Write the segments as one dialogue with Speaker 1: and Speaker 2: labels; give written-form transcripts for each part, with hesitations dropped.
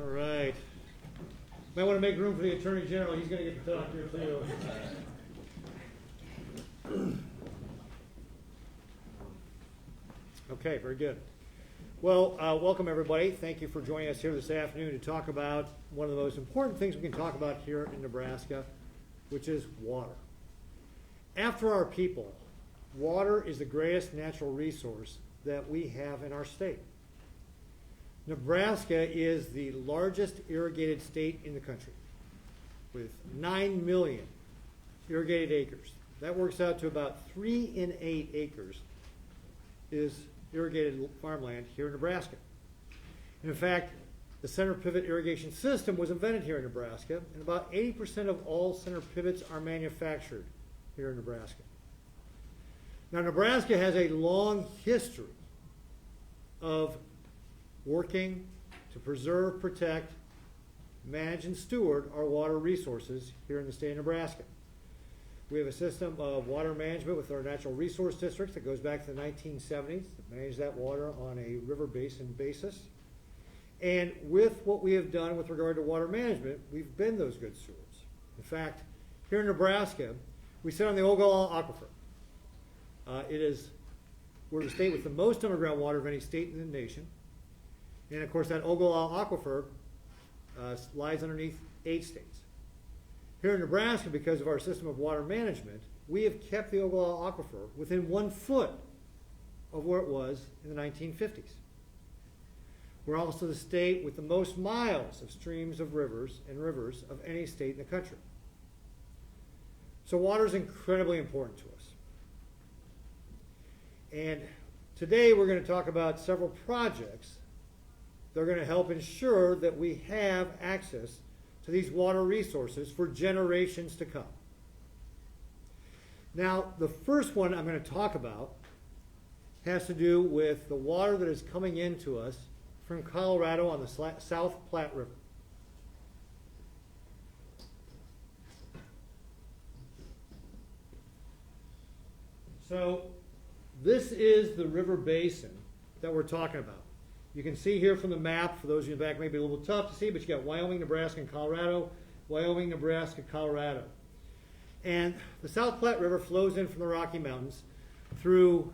Speaker 1: All right. Might want to make room for the Attorney General. He's going to get to talk here too. Okay, very good. Well, welcome everybody. Thank you for joining us here this afternoon to talk about one of the most important things we can talk about here in Nebraska, which is water. After our people, water is the greatest natural resource that we have in our state. Nebraska is the largest irrigated state in the country with 9 million irrigated acres. That works out to about 3 in 8 acres is irrigated farmland here in Nebraska. And in fact, the center pivot irrigation system was invented here in Nebraska, and about 80% of all center pivots are manufactured here in Nebraska. Now, Nebraska has a long history of working to preserve, protect, manage, and steward our water resources here in the state of Nebraska. We have a system of water management with our natural resource districts that goes back to the 1970s that manage that water on a river basin basis. And with what we have done with regard to water management, we've been those good stewards. In fact, here in Nebraska, we sit on the Ogallala Aquifer. We're the state with the most underground water of any state in the nation. And of course, that Ogallala Aquifer lies underneath 8 states. Here in Nebraska, because of our system of water management, we have kept the Ogallala Aquifer within 1 foot of where it was in the 1950s. We're also the state with the most miles of streams of rivers of any state in the country. So water is incredibly important to us. And today we're going to talk about several projects that are going to help ensure that we have access to these water resources for generations to come. Now, the first one I'm going to talk about has to do with the water that is coming into us from Colorado on the South Platte River. So, this is the river basin that we're talking about. You can see here from the map, for those of you in the back, maybe a little tough to see, but you got Wyoming, Nebraska, and Colorado. Wyoming, Nebraska, Colorado. And the South Platte River flows in from the Rocky Mountains through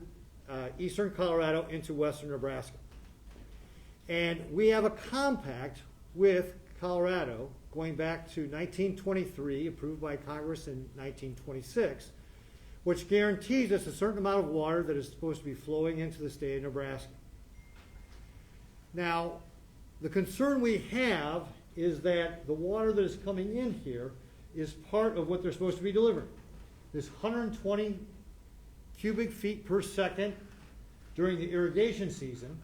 Speaker 1: eastern Colorado into western Nebraska. And we have a compact with Colorado going back to 1923, approved by Congress in 1926, which guarantees us a certain amount of water that is supposed to be flowing into the state of Nebraska. Now, the concern we have is that the water that is coming in here is part of what they're supposed to be delivering. This 120 cubic feet per second during the irrigation season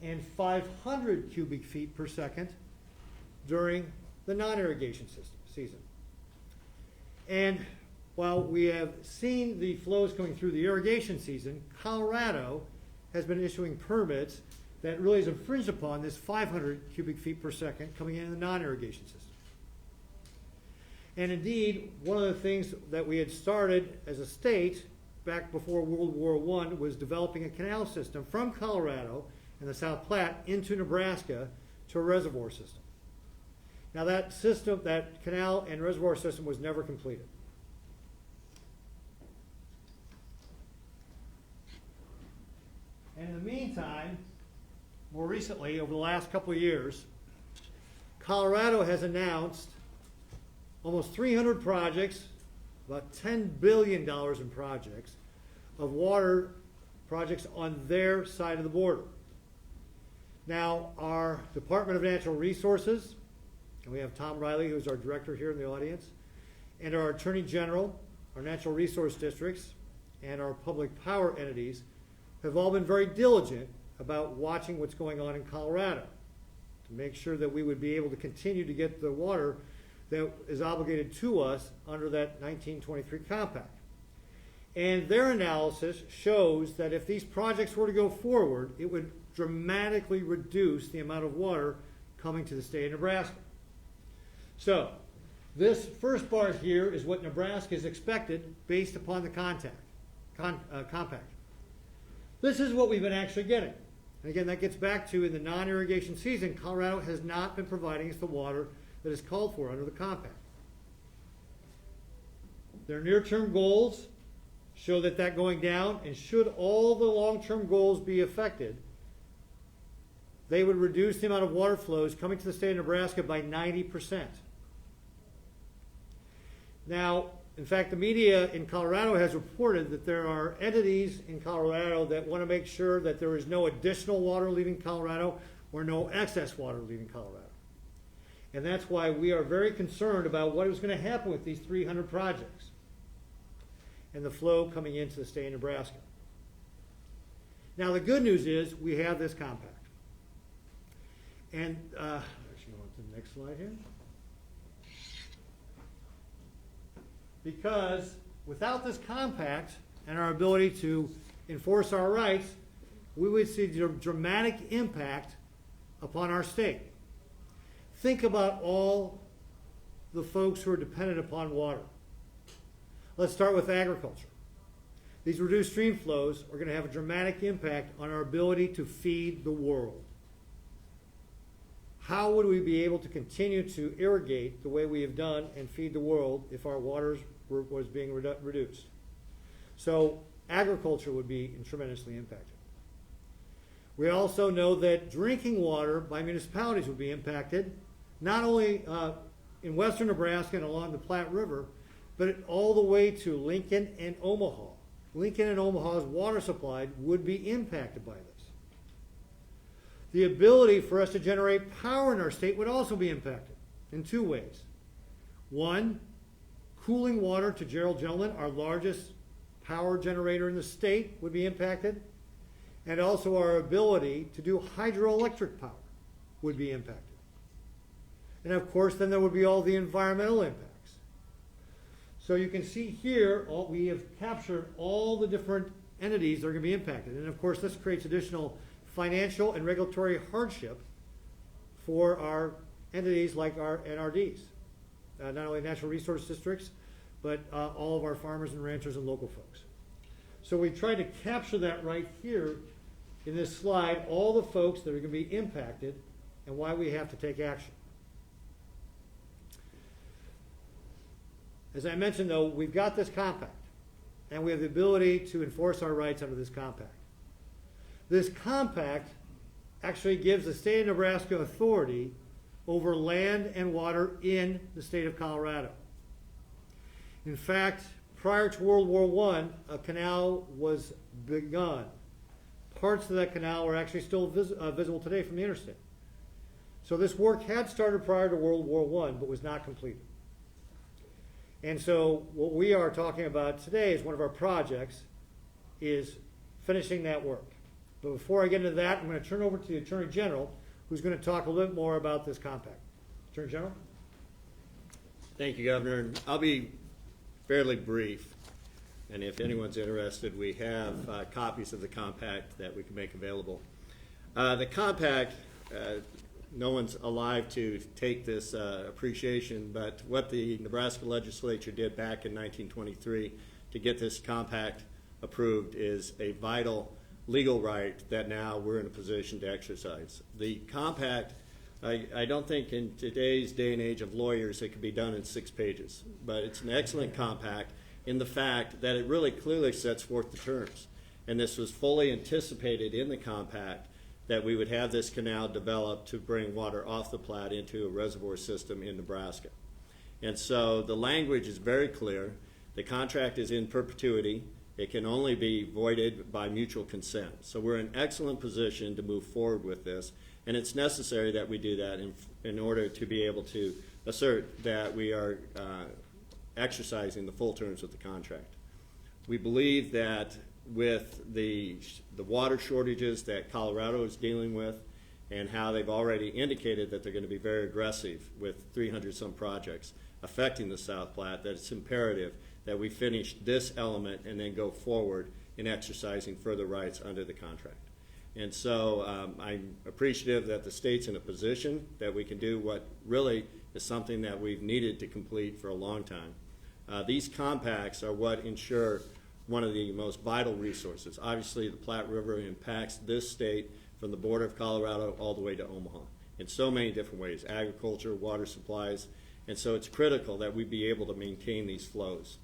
Speaker 1: and 500 cubic feet per second during the non-irrigation season. And while we have seen the flows coming through the irrigation season, Colorado has been issuing permits that really is infringed upon this 500 cubic feet per second coming in the non-irrigation system. And indeed, one of the things that we had started as a state back before World War I was developing a canal system from Colorado and the South Platte into Nebraska to a reservoir system. Now that system, that canal and reservoir system was never completed. And in the meantime, more recently, over the last couple of years, Colorado has announced almost 300 projects, about $10 billion in projects, of water projects on their side of the border. Now, our Department of Natural Resources, and we have Tom Riley, who's our director here in the audience, and our Attorney General, our natural resource districts, and our public power entities have all been very diligent about watching what's going on in Colorado to make sure that we would be able to continue to get the water that is obligated to us under that 1923 compact. And their analysis shows that if these projects were to go forward, it would dramatically reduce the amount of water coming to the state of Nebraska. So, this first bar here is what Nebraska is expected based upon the compact. This is what we've been actually getting. And again, that gets back to in the non-irrigation season, Colorado has not been providing us the water that is called for under the compact. Their near-term goals show that going down, and should all the long-term goals be affected, they would reduce the amount of water flows coming to the state of Nebraska by 90%. Now, in fact, the media in Colorado has reported that there are entities in Colorado that want to make sure that there is no additional water leaving Colorado or no excess water leaving Colorado. And that's why we are very concerned about what is going to happen with these 300 projects and the flow coming into the state of Nebraska. Now, the good news is we have this compact. And actually, go to the next slide here. Because without this compact and our ability to enforce our rights, we would see a dramatic impact upon our state. Think about all the folks who are dependent upon water. Let's start with agriculture. These reduced stream flows are going to have a dramatic impact on our ability to feed the world. How would we be able to continue to irrigate the way we have done and feed the world if our waters was being reduced? So agriculture would be tremendously impacted. We also know that drinking water by municipalities would be impacted, not only in western Nebraska and along the Platte River, but all the way to Lincoln and Omaha. Lincoln and Omaha's water supply would be impacted by this. The ability for us to generate power in our state would also be impacted in two ways. One, cooling water to Gerald Gentleman, our largest power generator in the state, would be impacted. And also our ability to do hydroelectric power would be impacted. And of course, then there would be all the environmental impacts. So you can see here, we have captured all the different entities that are going to be impacted. And of course, this creates additional financial and regulatory hardship for our entities like our NRDs, not only natural resource districts, but all of our farmers and ranchers and local folks. So we tried to capture that right here in this slide, all the folks that are going to be impacted and why we have to take action. As I mentioned, though, we've got this compact, and we have the ability to enforce our rights under this compact. This compact actually gives the state of Nebraska authority over land and water in the state of Colorado. In fact, prior to World War I, a canal was begun. Parts of that canal are actually still visible today from the interstate. So this work had started prior to World War I, but was not completed. And so what we are talking about today is one of our projects is finishing that work. But before I get into that, I'm going to turn over to the Attorney General, who's going to talk a little bit more about this compact. Attorney General?
Speaker 2: Thank you, Governor. I'll be fairly brief. And if anyone's interested, we have copies of the compact that we can make available. The compact, no one's alive to take this appreciation, but what the Nebraska legislature did back in 1923 to get this compact approved is a vital legal right that now we're in a position to exercise. The compact, I don't think in today's day and age of lawyers it could be done in 6 pages, but it's an excellent compact in the fact that it really clearly sets forth the terms. And this was fully anticipated in the compact that we would have this canal developed to bring water off the Platte into a reservoir system in Nebraska. And so the language is very clear. The contract is in perpetuity. It can only be voided by mutual consent. So we're in an excellent position to move forward with this, and it's necessary that we do that in order to be able to assert that we are exercising the full terms of the contract. We believe that with the water shortages that Colorado is dealing with and how they've already indicated that they're going to be very aggressive with 300-some projects affecting the South Platte, that it's imperative that we finish this element and then go forward in exercising further rights under the contract. And so I'm appreciative that the state's in a position that we can do what really is something that we've needed to complete for a long time. These compacts are what ensure one of the most vital resources. Obviously, the Platte River impacts this state from the border of Colorado all the way to Omaha in so many different ways, agriculture, water supplies, and so it's critical that we be able to maintain these flows.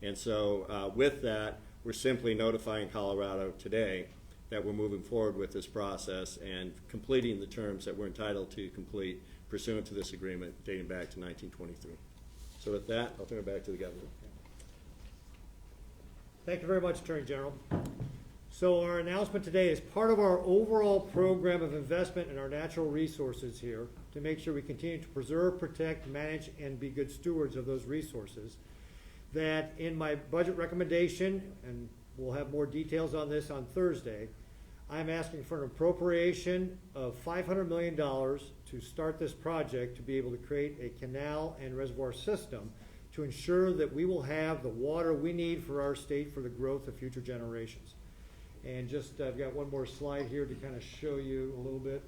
Speaker 2: And so with that, we're simply notifying Colorado today that we're moving forward with this process and completing the terms that we're entitled to complete pursuant to this agreement dating back to 1923. So with that, I'll turn it back to the governor.
Speaker 1: Thank you very much, Attorney General. So our announcement today is part of our overall program of investment in our natural resources here to make sure we continue to preserve, protect, manage, and be good stewards of those resources. That in my budget recommendation, and we'll have more details on this on Thursday, I'm asking for an appropriation of $500 million to start this project to be able to create a canal and reservoir system to ensure that we will have the water we need for our state for the growth of future generations. And just, I've got one more slide here to kind of show you a little bit.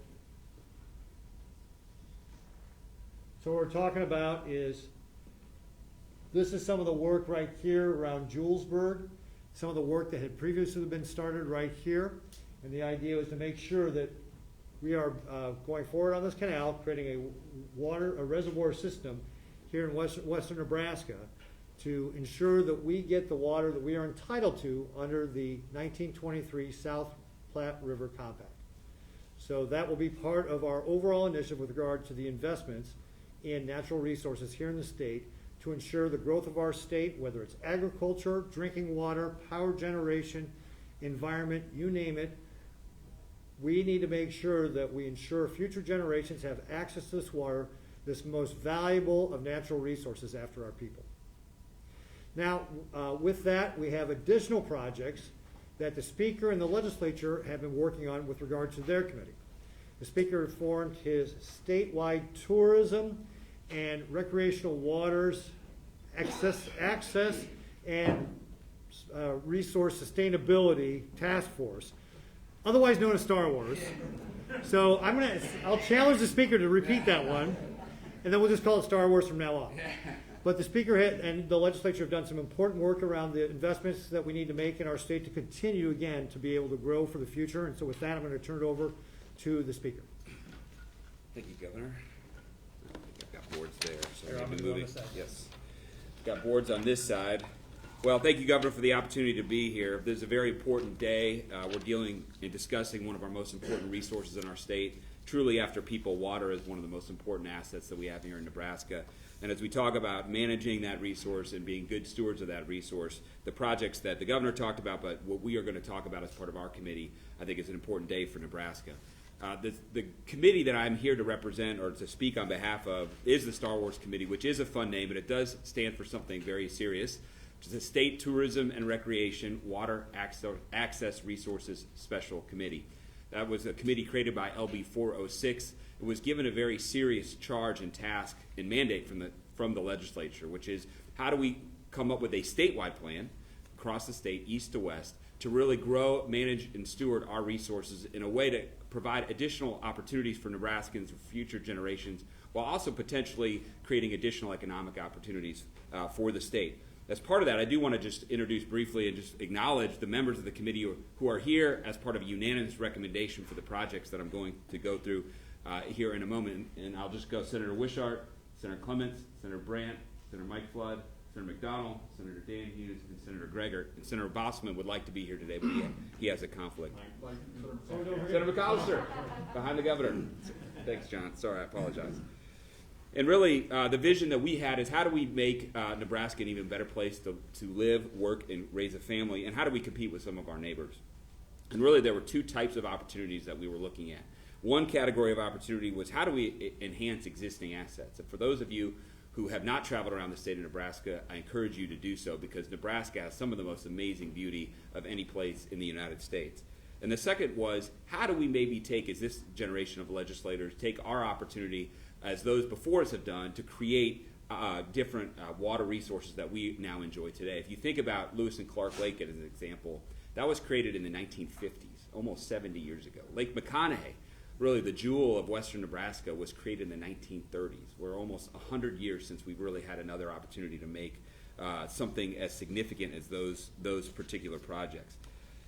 Speaker 1: So what we're talking about is, this is some of the work right here around Julesburg, some of the work that had previously been started right here. And the idea was to make sure that we are going forward on this canal, creating a reservoir system here in western Nebraska to ensure that we get the water that we are entitled to under the 1923 South Platte River Compact. So that will be part of our overall initiative with regard to the investments in natural resources here in the state to ensure the growth of our state, whether it's agriculture, drinking water, power generation, environment, you name it. We need to make sure that we ensure future generations have access to this water, this most valuable of natural resources after our people. Now, with that, we have additional projects that the Speaker and the Legislature have been working on with regard to their committee. The Speaker formed his statewide tourism and recreational waters access and resource sustainability task force, otherwise known as Star Wars. So I'll challenge the Speaker to repeat that one, and then we'll just call it Star Wars from now on. But the Speaker and the Legislature have done some important work around the investments that we need to make in our state to continue, again, to be able to grow for the future. And so with that, I'm going to turn it over to the Speaker.
Speaker 3: Thank you, Governor. I've got boards there, so
Speaker 1: Here, I'm
Speaker 3: maybe
Speaker 1: gonna go on
Speaker 3: moving.
Speaker 1: this side.
Speaker 3: Yes. Got boards on this side. Well, thank you, Governor, for the opportunity to be here. This is a very important day. We're dealing and discussing one of our most important resources in our state. Truly, after people, water is one of the most important assets that we have here in Nebraska. And as we talk about managing that resource and being good stewards of that resource, the projects that the Governor talked about, but what we are going to talk about as part of our committee, I think is an important day for Nebraska. The committee that I'm here to represent or to speak on behalf of is the Star Wars Committee, which is a fun name, but it does stand for something very serious, which is the State Tourism and Recreation Water Access Resources Special Committee. That was a committee created by LB 406. It was given a very serious charge and task and mandate from the legislature, which is how do we come up with a statewide plan across the state, east to west, to really grow, manage, and steward our resources in a way to provide additional opportunities for Nebraskans for future generations, while also potentially creating additional economic opportunities for the state. As part of that, I do want to just introduce briefly and just acknowledge the members of the committee who are here as part of a unanimous recommendation for the projects that I'm going to go through here in a moment. And I'll just go Senator Wishart, Senator Clements, Senator Brandt, Senator Mike Flood, Senator McDonald, Senator Dan Hughes, and Senator Gregor. And Senator Bossman would like to be here today, but he has a conflict. Senator McAllister, behind the governor. Thanks, John. Sorry, I apologize. And really, the vision that we had is how do we make Nebraska an even better place to live, work, and raise a family, and how do we compete with some of our neighbors? And really, there were two types of opportunities that we were looking at. One category of opportunity was how do we enhance existing assets? And for those of you who have not traveled around the state of Nebraska, I encourage you to do so because Nebraska has some of the most amazing beauty of any place in the United States. And the second was how do we maybe take, as this generation of legislators, take our opportunity as those before us have done to create different water resources that we now enjoy today. If you think about Lewis and Clark Lake as an example, that was created in the 1950s, almost 70 years ago. Lake McConaughey, really the jewel of western Nebraska, was created in the 1930s. We're almost 100 years since we've really had another opportunity to make something as significant as those particular projects.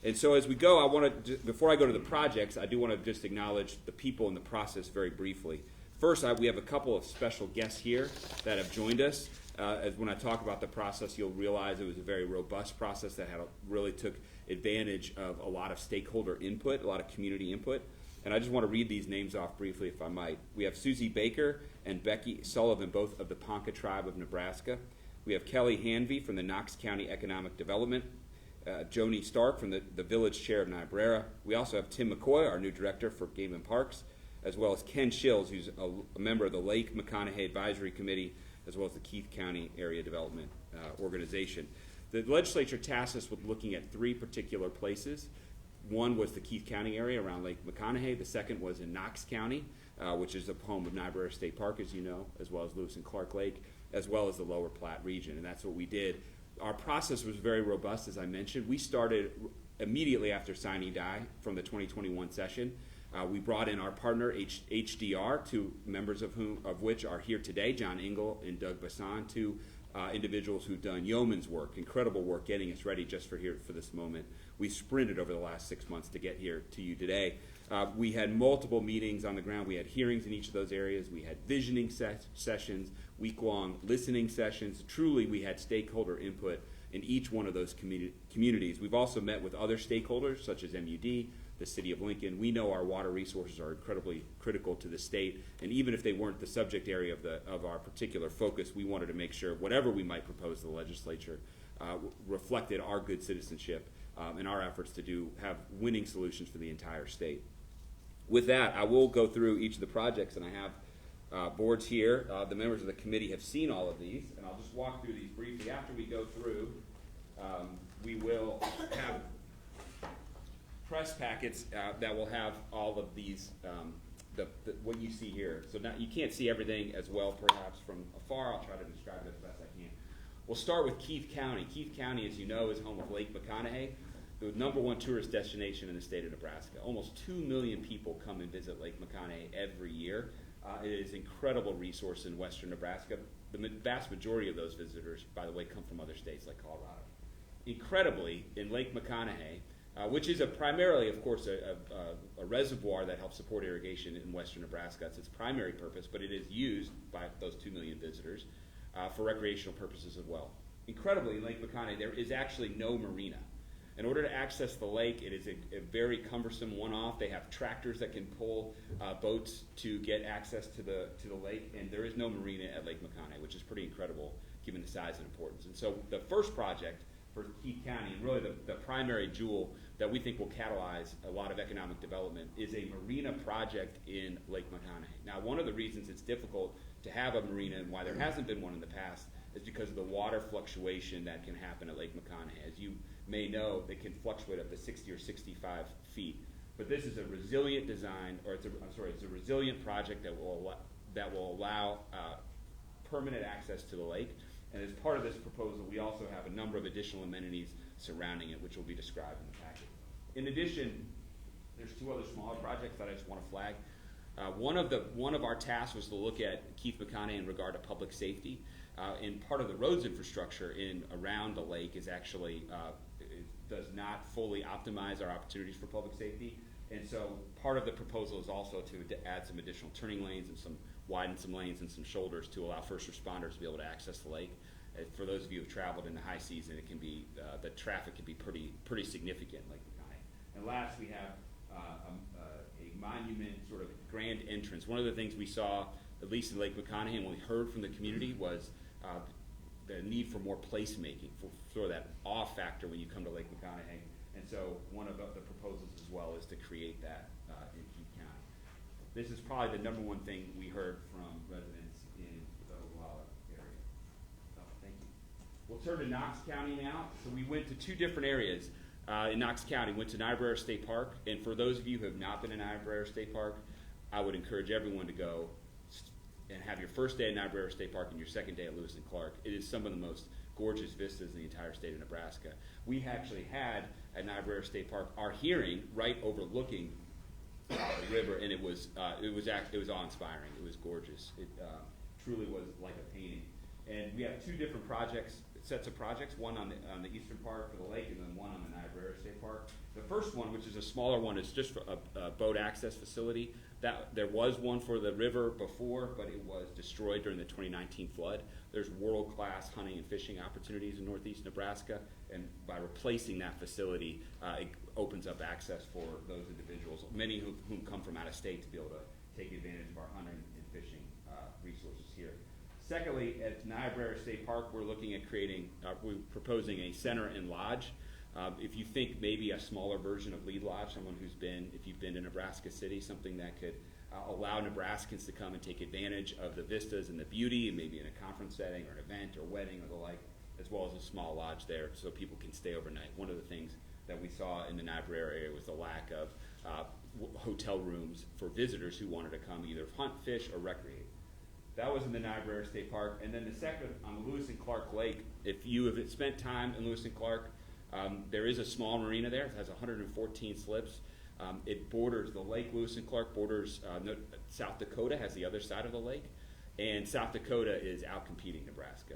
Speaker 3: And so as we go, I want to, before I go to the projects, I do want to just acknowledge the people in the process very briefly. First, we have a couple of special guests here that have joined us. As when I talk about the process, you'll realize it was a very robust process that really took advantage of a lot of stakeholder input, a lot of community input. And I just want to read these names off briefly, if I might. We have Susie Baker and Becky Sullivan, both of the Ponca tribe of Nebraska. We have Kelly Hanvey from the Knox County Economic Development. Joni Stark from the village chair of Niobrara. We also have Tim McCoy, our new director for Game and Parks, as well as Ken Shills, who's a member of the Lake McConaughey Advisory Committee, as well as the Keith County Area Development Organization. The legislature tasked us with looking at 3 particular places. One was the Keith County area around Lake McConaughey. The second was in Knox County, which is the home of Niobrara State Park, as you know, as well as Lewis and Clark Lake, as well as the Lower Platte region, and that's what we did. Our process was very robust, as I mentioned. We started immediately after signing die from the 2021 session. We brought in our partner, HDR, 2 members of which are here today, John Engel and Doug Bassan, 2 individuals who've done yeoman's work, incredible work getting us ready just for this moment. We sprinted over the last 6 months to get here to you today. We had multiple meetings on the ground. We had hearings in each of those areas. We had visioning sessions, week-long listening sessions. Truly, we had stakeholder input in each one of those communities. We've also met with other stakeholders, such as MUD, the City of Lincoln. We know our water resources are incredibly critical to the state, and even if they weren't the subject area of our particular focus, we wanted to make sure whatever we might propose to the legislature reflected our good citizenship and our efforts to have winning solutions for the entire state. With that, I will go through each of the projects, and I have boards here. The members of the committee have seen all of these, and I'll just walk through these briefly. After we go through, we will have press packets that will have all of these, what you see here. So now you can't see everything as well, perhaps, from afar. I'll try to describe it as best I can. We'll start with Keith County. Keith County, as you know, is home of Lake McConaughey, the #1 tourist destination in the state of Nebraska. Almost 2 million people come and visit Lake McConaughey every year. It is an incredible resource in western Nebraska. The vast majority of those visitors, by the way, come from other states like Colorado. Incredibly, in Lake McConaughey, which is primarily, of course, a reservoir that helps support irrigation in western Nebraska. That's its primary purpose, but it is used by those 2 million visitors for recreational purposes as well. Incredibly, in Lake McConaughey, there is actually no marina. In order to access the lake, it is a very cumbersome one-off. They have tractors that can pull boats to get access to the lake, and there is no marina at Lake McConaughey, which is pretty incredible given the size and importance. And so the first project for Keith County, and really the primary jewel that we think will catalyze a lot of economic development, is a marina project in Lake McConaughey. Now, one of the reasons it's difficult to have a marina and why there hasn't been one in the past is because of the water fluctuation that can happen at Lake McConaughey. As you may know, they can fluctuate up to 60 or 65 feet. But this is a resilient design, or it's a resilient project that will allow permanent access to the lake. And as part of this proposal, we also have a number of additional amenities surrounding it, which will be described in the packet. In addition, there's 2 other smaller projects that I just want to flag. One of our tasks was to look at Keith McConaughey in regard to public safety. And part of the roads infrastructure around the lake is actually it does not fully optimize our opportunities for public safety. And so part of the proposal is also to add some additional turning lanes and widen some lanes and some shoulders to allow first responders to be able to access the lake. For those of you who have traveled in the high season, it can be the traffic can be pretty significant in Lake McConaughey. And last, we have a monument sort of grand entrance. One of the things we saw, at least in Lake McConaughey, and we heard from the community, was the need for more placemaking, for sort of that awe factor when you come to Lake McConaughey. And so one of the proposals as well is to create that in Keith County. This is probably the #1 thing we heard from residents in the Oglala area. So thank you. We'll turn to Knox County now. So we went to 2 different areas in Knox County. Went to Niobrara State Park, and for those of you who have not been in Niobrara State Park, I would encourage everyone to go and have your first day at Niobrara State Park and your second day at Lewis and Clark. It is some of the most gorgeous vistas in the entire state of Nebraska. We actually had at Niobrara State Park our hearing right overlooking the river, and it was awe-inspiring. It was gorgeous. It truly was like a painting. And we have two different sets of projects, one on the eastern part for the lake and then one on the Niobrara State Park. The first one, which is a smaller one, is just for a boat access facility. There was one for the river before, but it was destroyed during the 2019 flood. There's world-class hunting and fishing opportunities in northeast Nebraska, and by replacing that facility, it opens up access for those individuals, many whom come from out of state, to be able to take advantage of our hunting and fishing resources here. Secondly, at Niobrara State Park, we're looking at we're proposing a center and lodge. If you think maybe a smaller version of Lead Lodge, if you've been to Nebraska City, something that could allow Nebraskans to come and take advantage of the vistas and the beauty, and maybe in a conference setting or an event or wedding or the like, as well as a small lodge there so people can stay overnight. One of the things that we saw in the Niobrara area was the lack of hotel rooms for visitors who wanted to come either hunt, fish, or recreate. That was in the Niobrara State Park. And then the second, on the Lewis and Clark Lake, if you have spent time in Lewis and Clark, there is a small marina there. It has 114 slips. It borders the lake. Lewis and Clark borders South Dakota, has the other side of the lake. And South Dakota is out-competing Nebraska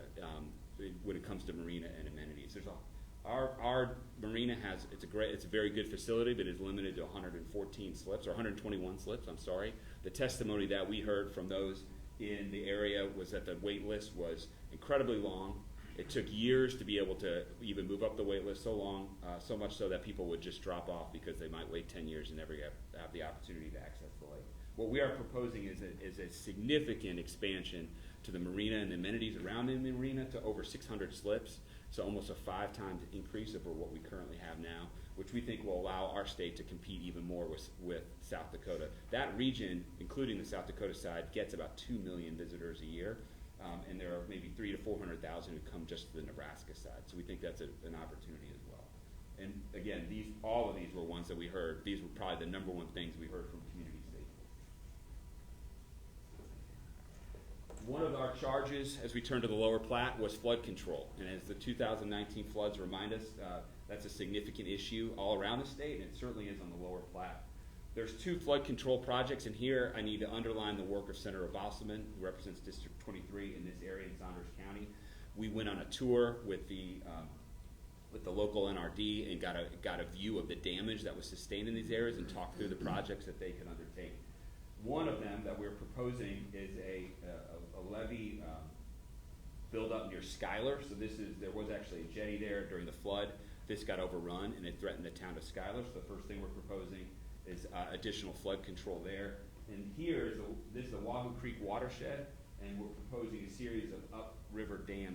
Speaker 3: when it comes to marina and amenities. Our marina it's a very good facility, but is limited to 114 slips, or 121 slips, I'm sorry. The testimony that we heard from those in the area was that the wait list was incredibly long. It took years to be able to even move up the wait list so much so that people would just drop off because they might wait 10 years and never have the opportunity to access the lake. What we are proposing is a significant expansion to the marina and the amenities around the marina to over 600 slips, so almost a 5 times increase over what we currently have now, which we think will allow our state to compete even more with South Dakota. That region, including the South Dakota side, gets about 2 million visitors a year. And there are maybe 300,000 to 400,000 who come just to the Nebraska side. So we think that's an opportunity as well. And again, all of these were ones that we heard. These were probably the number one things we heard from community stakeholders. One of our charges as we turn to the lower Platte was flood control. And as the 2019 floods remind us, that's a significant issue all around the state, and it certainly is on the lower Platte. There's 2 flood control projects, and here I need to underline the work of Senator Bosselman, who represents District 23 in this area in Saunders County. We went on a tour with the local NRD and got a view of the damage that was sustained in these areas and talked through the projects that they could undertake. One of them that we're proposing is a levee build up near Schuyler. So there was actually a jetty there during the flood. This got overrun and it threatened the town of Schuyler. So the first thing we're proposing is additional flood control there. And here this is the Wahoo Creek watershed, and we're proposing a series of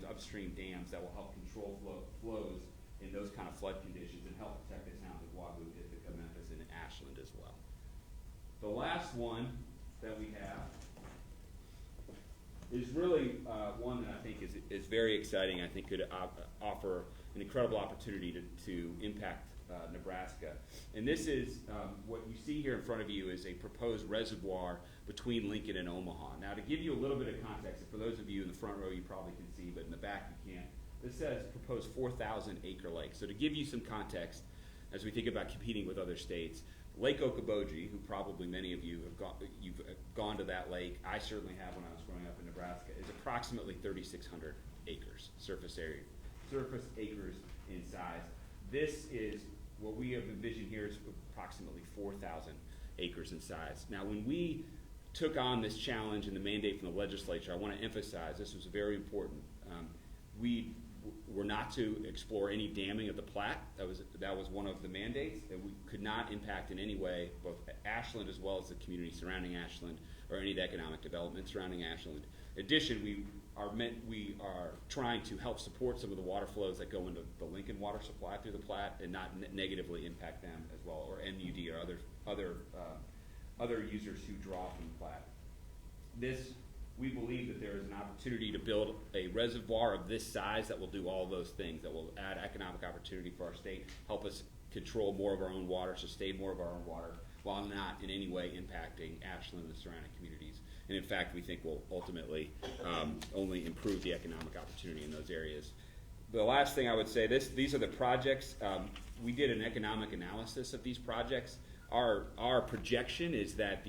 Speaker 3: upstream dams that will help control flows in those kind of flood conditions and help protect the towns of Wahoo, Ithaca, Memphis, and Ashland as well. The last one that we have is really one that I think is very exciting. I think could offer an incredible opportunity to impact Nebraska. And this is what you see here in front of you is a proposed reservoir between Lincoln and Omaha. Now, to give you a little bit of context, for those of you in the front row you probably can see, but in the back you can't, this says proposed 4,000 acre lake. So to give you some context, as we think about competing with other states, Lake Okoboji, who probably many of you you've gone to that lake, I certainly have when I was growing up in Nebraska, is approximately 3,600 acres, surface acres in size. This is what we have envisioned here is approximately 4,000 acres in size. Now, when we took on this challenge and the mandate from the legislature, I want to emphasize this was very important. We were not to explore any damming of the Platte. That was one of the mandates, that we could not impact in any way both Ashland as well as the community surrounding Ashland or any of the economic development surrounding Ashland. In addition, we are trying to help support some of the water flows that go into the Lincoln water supply through the Platte and not negatively impact them as well, or MUD or other users who draw from the Platte. We believe that there is an opportunity to build a reservoir of this size that will do all those things, that will add economic opportunity for our state, help us control more of our own water, sustain more of our own water, while not in any way impacting Ashland and the surrounding communities. And in fact, we think will ultimately only improve the economic opportunity in those areas. The last thing I would say, these are the projects. We did an economic analysis of these projects. Our projection is that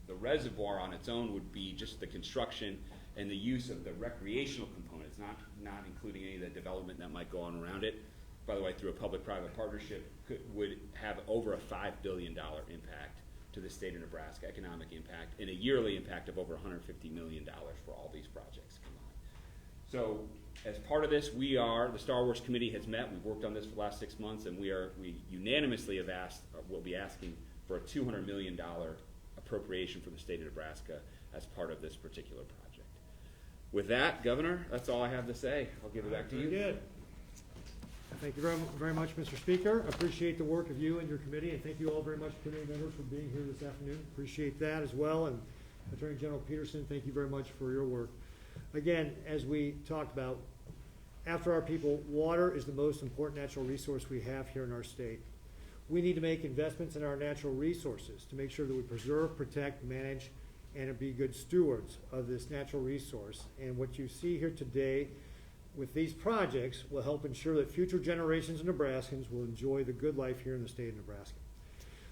Speaker 3: the reservoir on its own would be just the construction and the use of the recreational components, not including any of the development that might go on around it, by the way, through a public-private partnership, would have over a $5 billion impact to the state of Nebraska, economic impact, and a yearly impact of over $150 million for all these projects combined. So as part of this, the Star Wars Committee has met. We've worked on this for the last 6 months, and we unanimously have will be asking for a $200 million appropriation for the state of Nebraska as part of this particular project. With that, Governor, that's all I have to say. I'll give it back to you.
Speaker 1: Very good. Thank you very much, Mr. Speaker. Appreciate the work of you and your committee, and thank you all very much, committee members, for being here this afternoon. Appreciate that as well, and Attorney General Peterson, thank you very much for your work. Again, as we talked about, after our people, water is the most important natural resource we have here in our state. We need to make investments in our natural resources to make sure that we preserve, protect, manage, and be good stewards of this natural resource. And what you see here today with these projects will help ensure that future generations of Nebraskans will enjoy the good life here in the state of Nebraska.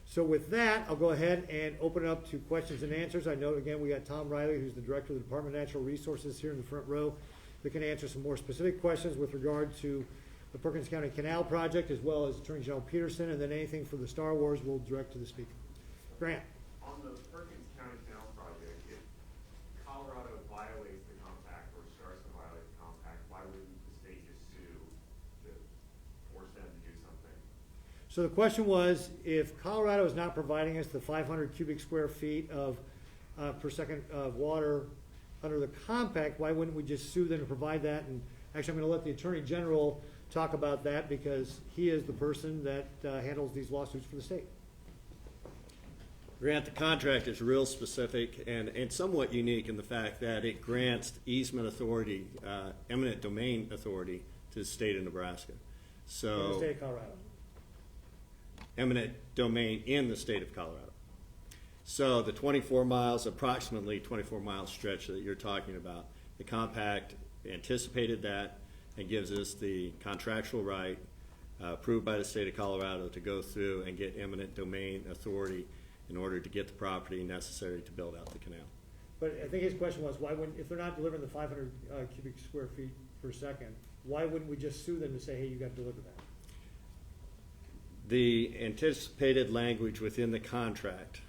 Speaker 1: So with that, I'll go ahead and open it up to questions and answers. I know, again, we got Tom Riley, who's the Director of the Department of Natural Resources here in the front row, that can answer some more specific questions with regard to the Perkins County Canal Project, as well as Attorney General Peterson, and then anything for the Star Wars we'll direct to the speaker. Grant.
Speaker 4: On the Perkins County Canal Project, if Colorado violates the compact or starts to violate the compact, why wouldn't the state just sue to force them to do something?
Speaker 1: So the question was, if Colorado is not providing us the 500 cubic square feet of per second of water under the compact, why wouldn't we just sue them to provide that? And actually, I'm going to let the Attorney General talk about that, because he is the person that handles these lawsuits for the state.
Speaker 2: Grant, the contract is real specific and somewhat unique in the fact that it grants easement authority, eminent domain authority to the state of Nebraska. So
Speaker 1: In the state of Colorado.
Speaker 2: Eminent domain in the state of Colorado. So the 24 miles, approximately 24 mile stretch that you're talking about, the compact anticipated that and gives us the contractual right approved by the state of Colorado to go through and get eminent domain authority in order to get the property necessary to build out the canal.
Speaker 1: But I think his question was, why wouldn't, if they're not delivering the 500 cubic square feet per second, why wouldn't we just sue them to say, hey, you got to deliver that?
Speaker 2: The anticipated language within the contract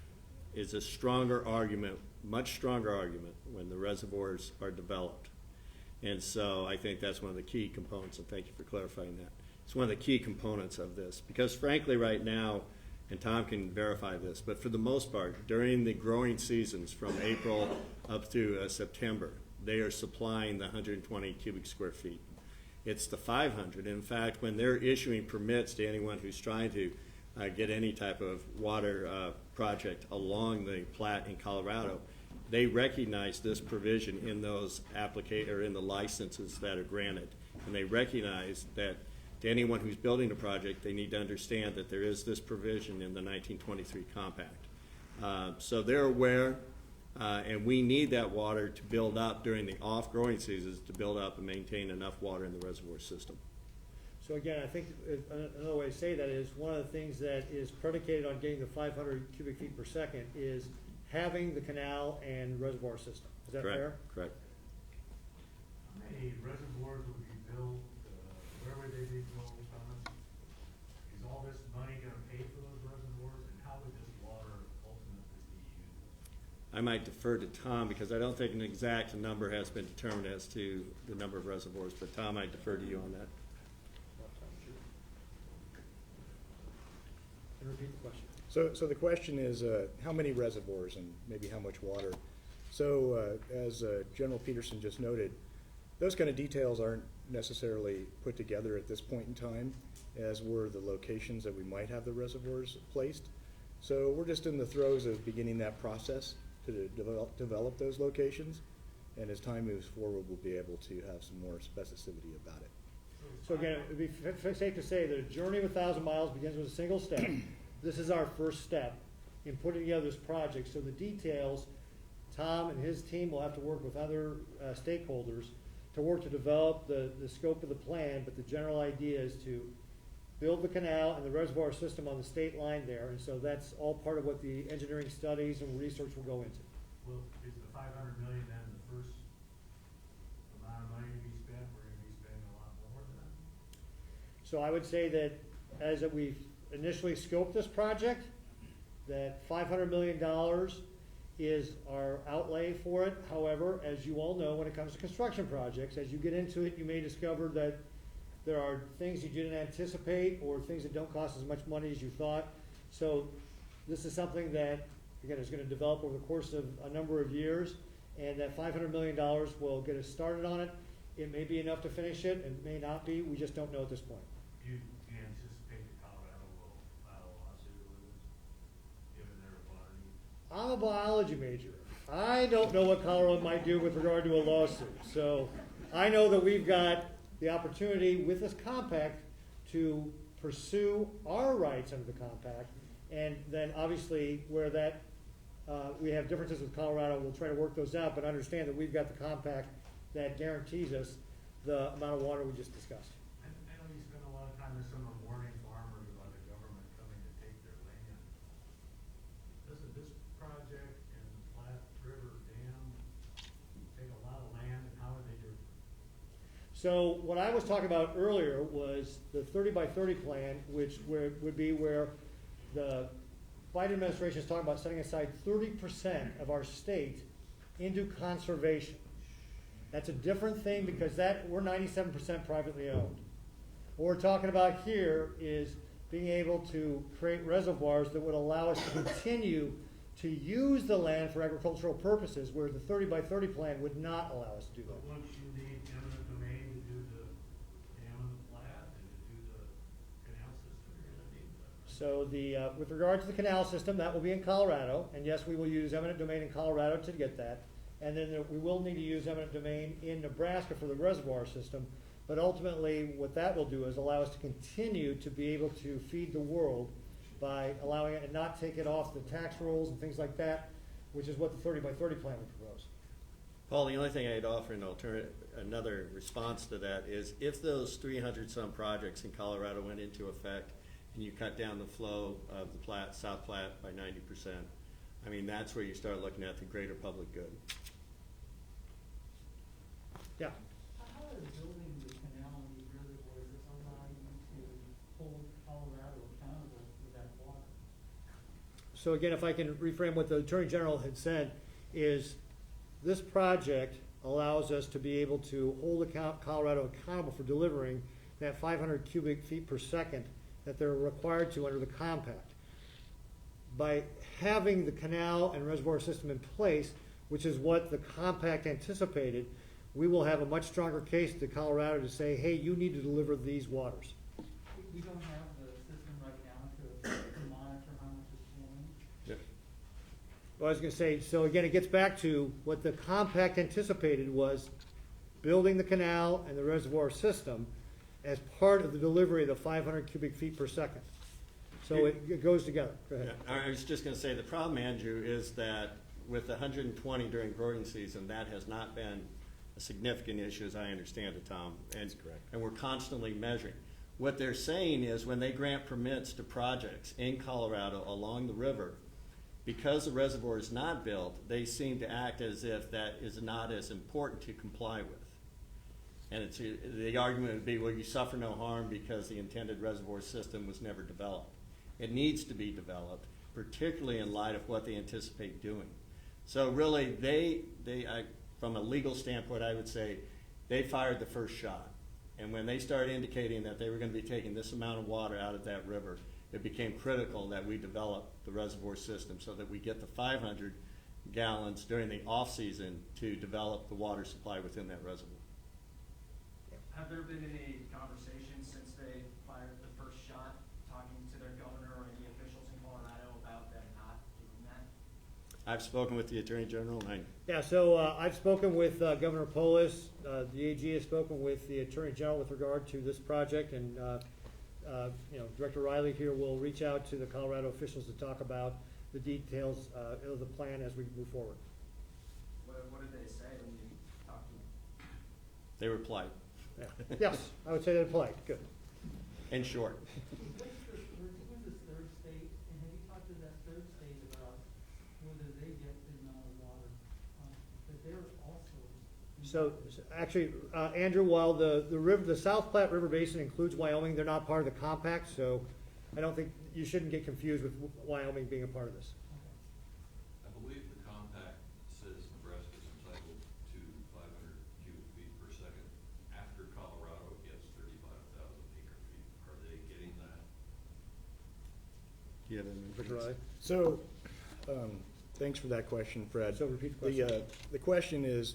Speaker 2: is a stronger argument, much stronger argument, when the reservoirs are developed. And so I think that's one of the key components, and thank you for clarifying that. It's one of the key components of this, because frankly right now, and Tom can verify this, but for the most part, during the growing seasons from April up to September, they are supplying the 120 cubic square feet. It's the 500. In fact, when they're issuing permits to anyone who's trying to get any type of water project along the Platte in Colorado, they recognize this provision in those in the licenses that are granted, and they recognize that to anyone who's building a project, they need to understand that there is this provision in the 1923 compact. So they're aware, and we need that water to build up during the off-growing seasons to build up and maintain enough water in the reservoir system.
Speaker 1: So again, I think another way to say that is, one of the things that is predicated on getting the 500 cubic feet per second is having the canal and reservoir system. Is that
Speaker 2: Correct.
Speaker 1: fair?
Speaker 2: Correct.
Speaker 5: How many reservoirs would be built, where would they be built, Thomas? Is all this money gonna pay for those reservoirs, and how would this water ultimately be used?
Speaker 2: I might defer to Tom because I don't think an exact number has been determined as to the number of reservoirs, but Tom, I defer to you on that.
Speaker 1: And repeat the question.
Speaker 6: So the question is, how many reservoirs and maybe how much water? So as General Peterson just noted, those kind of details aren't necessarily put together at this point in time, as were the locations that we might have the reservoirs placed. So we're just in the throes of beginning that process to develop those locations, and as time moves forward, we'll be able to have some more specificity about it.
Speaker 1: So again, it would be safe to say that a journey of 1,000 miles begins with a single step. This is our first step in putting together this project. So the details, Tom and his team will have to work with other stakeholders to work to develop the scope of the plan, but the general idea is to build the canal and the reservoir system on the state line there, and so that's all part of what the engineering studies and research will go into.
Speaker 5: Well, is the 500 million then the first
Speaker 1: So I would say that as we initially scoped this project, that $500 million is our outlay for it. However, as you all know, when it comes to construction projects, as you get into it, you may discover that there are things you didn't anticipate or things that don't cost as much money as you thought. So this is something that, again, is going to develop over the course of a number of years, and that $500 million will get us started on it. It may be enough to finish it, it may not be, we just don't know at this point.
Speaker 5: Do you anticipate that Colorado will file a lawsuit over this, given their water needs?
Speaker 1: I'm a biology major. I don't know what Colorado might do with regard to a lawsuit. So I know that we've got the opportunity with this compact to pursue our rights under the compact. And then obviously where that, we have differences with Colorado, we'll try to work those out, but understand that we've got the compact that guarantees us the amount of water we just discussed.
Speaker 5: I know you spend a lot of time this summer warning farmers about the government coming to take their land. Doesn't this project and the Platte River Dam take a lot of land, and how are they doing?
Speaker 1: So what I was talking about earlier was the 30 by 30 plan, which would be where the Biden administration is talking about setting aside 30% of our state into conservation. That's a different thing because we're 97% privately owned. What we're talking about here is being able to create reservoirs that would allow us to continue to use the land for agricultural purposes, where the 30 by 30 plan would not allow us to do
Speaker 5: But
Speaker 1: that.
Speaker 5: wouldn't you need eminent domain to do the dam and the Platte and to do the canal system? You're gonna need that.
Speaker 1: So with regard to the canal system, that will be in Colorado, and yes, we will use eminent domain in Colorado to get that. And then we will need to use eminent domain in Nebraska for the reservoir system. But ultimately, what that will do is allow us to continue to be able to feed the world by allowing it and not take it off the tax rolls and things like that, which is what the 30 by 30 plan would propose.
Speaker 2: Paul, the only thing I'd offer another response to that is if those 300 some projects in Colorado went into effect and you cut down the flow of the South Platte by 90%, I mean, that's where you start looking at the greater public good.
Speaker 1: Yeah.
Speaker 7: How is building the canal and these reservoirs allow you to hold Colorado accountable for that water?
Speaker 1: So again, if I can reframe what the Attorney General had said, is this project allows us to be able to hold Colorado accountable for delivering that 500 cubic feet per second that they're required to under the compact. By having the canal and reservoir system in place, which is what the compact anticipated, we will have a much stronger case to Colorado to say, hey, you need to deliver these waters.
Speaker 7: We don't have the system right now to monitor how much is flowing.
Speaker 2: Yep.
Speaker 1: Well, I was gonna say, so again, it gets back to what the compact anticipated was building the canal and the reservoir system as part of the delivery of the 500 cubic feet per second. So it goes together. Go ahead.
Speaker 2: Yeah, I was just going to say the problem, Andrew, is that with the 120 during growing season, that has not been a significant issue, as I understand it, Tom. That's correct. And we're constantly measuring. What they're saying is when they grant permits to projects in Colorado along the river, because the reservoir is not built, they seem to act as if that is not as important to comply with. And the argument would be, well, you suffer no harm because the intended reservoir system was never developed. It needs to be developed, particularly in light of what they anticipate doing. So really, from a legal standpoint, I would say they fired the first shot. And when they started indicating that they were going to be taking this amount of water out of that river, it became critical that we develop the reservoir system so that we get the 500 gallons during the off-season to develop the water supply within that reservoir.
Speaker 8: Have there been any conversations since they fired the first shot, talking to their governor or any officials in Colorado about them not doing that?
Speaker 2: I've spoken with the Attorney General, and
Speaker 1: Yeah, so I've spoken with Governor Polis. The AG has spoken with the Attorney General with regard to this project, and Director Riley here will reach out to the Colorado officials to talk about the details of the plan as we move forward.
Speaker 8: What did they say when you talked to them?
Speaker 2: they replied,
Speaker 1: Yeah. Yes, I would say that applied. Good.
Speaker 2: in short.
Speaker 7: Who's this third state, and have you talked to that third state about whether they get the amount of water? But they're also.
Speaker 1: So, actually, Andrew, while the South Platte River Basin includes Wyoming, they're not part of the compact, so I don't think, you shouldn't get confused with Wyoming being a part of this.
Speaker 9: I believe the compact says Nebraska is entitled to 500 cubic feet per second after Colorado gets 35,000 acre feet. Are they getting that?
Speaker 6: So, thanks for that question, Fred.
Speaker 1: So repeat the question.
Speaker 6: The question is,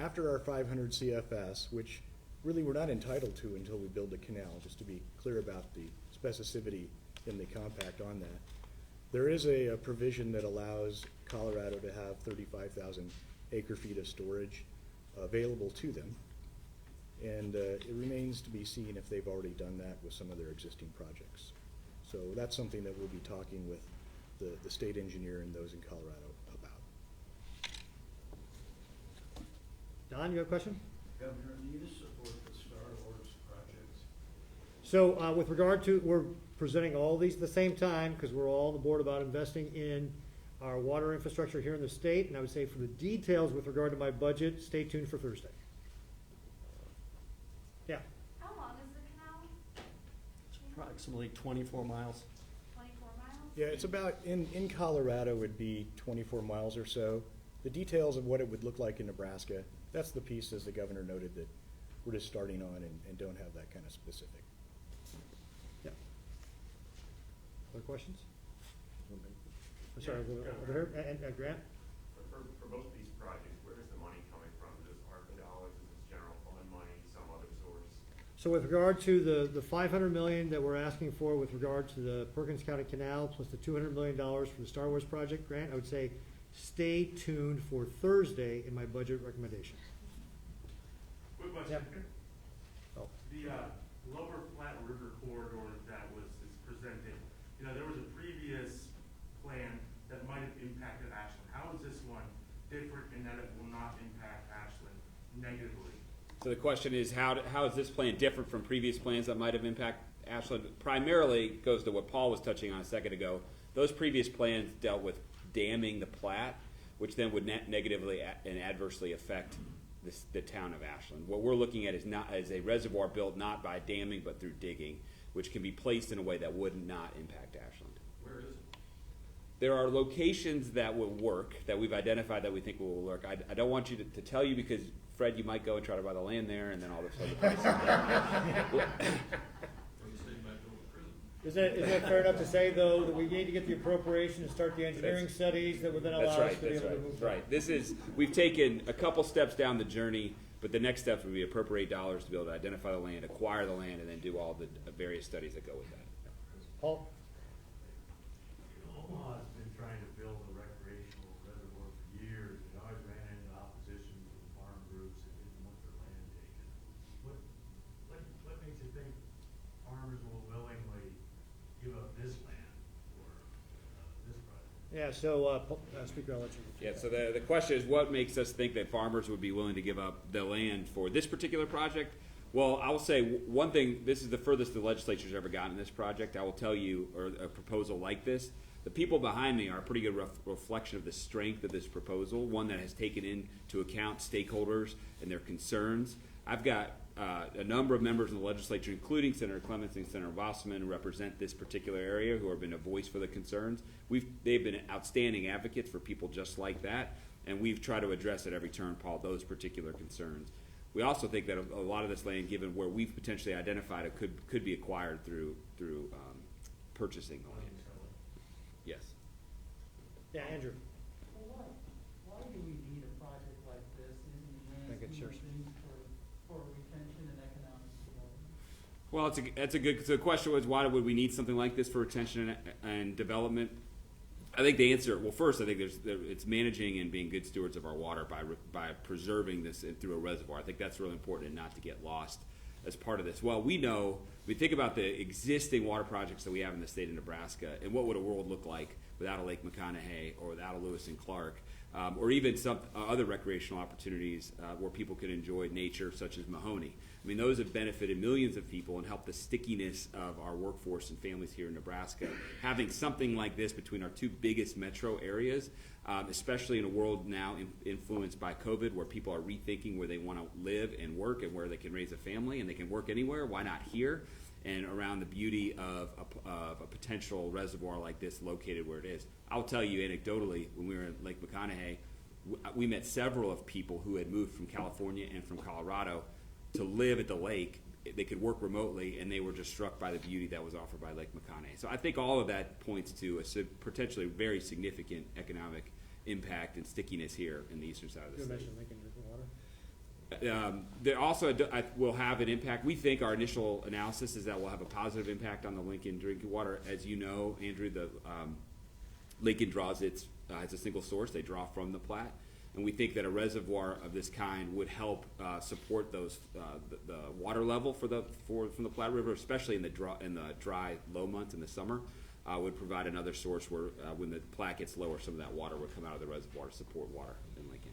Speaker 6: after our 500 CFS, which really we're not entitled to until we build the canal, just to be clear about the specificity in the compact on that, there is a provision that allows Colorado to have 35,000 acre feet of storage available to them. And it remains to be seen if they've already done that with some of their existing projects. So that's something that we'll be talking with the state engineer and those in Colorado about.
Speaker 1: Don, you have a question?
Speaker 10: Governor, do you support the Star Wars projects?
Speaker 1: So with regard to, we're presenting all these at the same time because we're all on the board about investing in our water infrastructure here in the state. And I would say for the details with regard to my budget, stay tuned for Thursday. Yeah.
Speaker 11: How long is the canal?
Speaker 2: It's approximately 24 miles.
Speaker 11: 24 miles?
Speaker 6: Yeah, it's about, in Colorado would be 24 miles or so. The details of what it would look like in Nebraska, that's the piece, as the governor noted, that we're just starting on and don't have that kind of specific.
Speaker 1: Yeah. Other questions? I'm sorry, over here, and Grant?
Speaker 4: For both these projects, where is the money coming from? Is this ARPA dollars, is this general fund money, some other source?
Speaker 1: So with regard to the $500 million that we're asking for with regard to the Perkins County Canal, plus the $200 million for the Star Wars project, Grant, I would say stay tuned for Thursday in my budget recommendation.
Speaker 5: Quick question.
Speaker 1: Yep. Oh.
Speaker 5: The Lower Platte River corridor that is presented, there was a previous plan that might have impacted Ashland. How is this one different in that it will not impact Ashland negatively?
Speaker 3: So the question is, how is this plan different from previous plans that might have impacted Ashland? Primarily goes to what Paul was touching on a second ago. Those previous plans dealt with damming the Platte, which then would negatively and adversely affect the town of Ashland. What we're looking at is not as a reservoir built not by damming but through digging, which can be placed in a way that would not impact Ashland.
Speaker 9: Where is it?
Speaker 3: There are locations that will work, that we've identified that we think will work. I don't want you to tell you because, Fred, you might go and try to buy the land there and then all of a sudden the price is down.
Speaker 9: Where the state might build a prison.
Speaker 1: Is it fair enough to say, though, that we need to get the appropriation and start the engineering studies that would then allow us to be able to move forward?
Speaker 3: Right. We've taken a couple steps down the journey, but the next step would be appropriate dollars to be able to identify the land, acquire the land, and then do all the various studies that go with that.
Speaker 1: Paul?
Speaker 5: Omaha's been trying to build a recreational reservoir for years. It always ran into opposition from farm groups that didn't want their land taken. What makes you think farmers will willingly give up this land for this project?
Speaker 1: Yeah, so, Speaker, I'll let you.
Speaker 3: Yeah, so the question is, what makes us think that farmers would be willing to give up the land for this particular project? Well, I will say one thing, this is the furthest the legislature's ever gotten in this project. I will tell you, or a proposal like this, the people behind me are a pretty good reflection of the strength of this proposal, one that has taken into account stakeholders and their concerns. I've got a number of members of the legislature, including Senator Clements and Senator Wasserman, who represent this particular area, who have been a voice for the concerns. They've been outstanding advocates for people just like that, and we've tried to address at every turn, Paul, those particular concerns. We also think that a lot of this land, given where we've potentially identified it, could be acquired through purchasing the land. Yes.
Speaker 1: Yeah, Andrew.
Speaker 7: Well, why do we need a project like this? Isn't
Speaker 1: Make it
Speaker 7: land
Speaker 1: sure.
Speaker 7: things for retention and economic development?
Speaker 3: Well, that's a good. So the question was, why would we need something like this for retention and development? I think the answer. Well, first, I think it's managing and being good stewards of our water by preserving this through a reservoir. I think that's really important and not to get lost as part of this. Well, we know, we think about the existing water projects that we have in the state of Nebraska, and what would a world look like without a Lake McConaughey or without a Lewis and Clark. or even some other recreational opportunities where people can enjoy nature, such as Mahoney. I mean, those have benefited millions of people and helped the stickiness of our workforce and families here in Nebraska. Having something like this between our two biggest metro areas, especially in a world now influenced by COVID, where people are rethinking where they want to live and work and where they can raise a family and they can work anywhere, why not here? And around the beauty of a potential reservoir like this located where it is. I'll tell you anecdotally, when we were in Lake McConaughey, we met several of people who had moved from California and from Colorado to live at the lake. They could work remotely, and they were just struck by the beauty that was offered by Lake McConaughey. So I think all of that points to a potentially very significant economic impact and stickiness here in the eastern side of the state.
Speaker 1: mentioned Lincoln drinking water.
Speaker 3: There also will have an impact. We think our initial analysis is that we'll have a positive impact on the Lincoln drinking water. As you know, Andrew, the Lincoln draws has a single source. They draw from the Platte, and we think that a reservoir of this kind would help support those the water level from the Platte River, especially in the dry low months in the summer. Would provide another source where when the Platte gets lower, some of that water would come out of the reservoir to support water in Lincoln.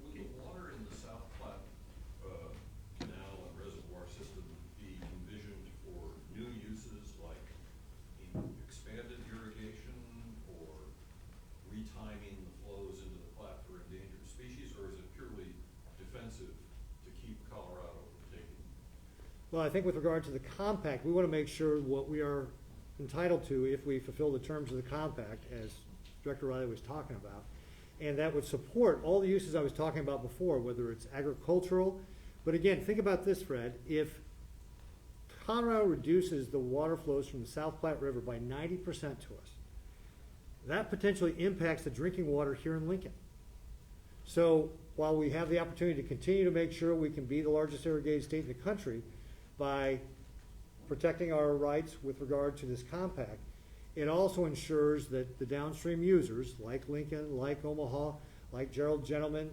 Speaker 9: Will the water in the South Platte Canal and reservoir system be envisioned for new uses like expanded irrigation or retiming the flows into the Platte for endangered species, or is it purely defensive to keep Colorado from taking?
Speaker 1: Well, I think with regard to the compact, we want to make sure what we are entitled to if we fulfill the terms of the compact, as Director Riley was talking about, and that would support all the uses I was talking about before, whether it's agricultural. But again, think about this, Fred. If Colorado reduces the water flows from the South Platte River by 90% to us, that potentially impacts the drinking water here in Lincoln. So while we have the opportunity to continue to make sure we can be the largest irrigated state in the country by protecting our rights with regard to this compact, it also ensures that the downstream users, like Lincoln, like Omaha, like Gerald Gentleman,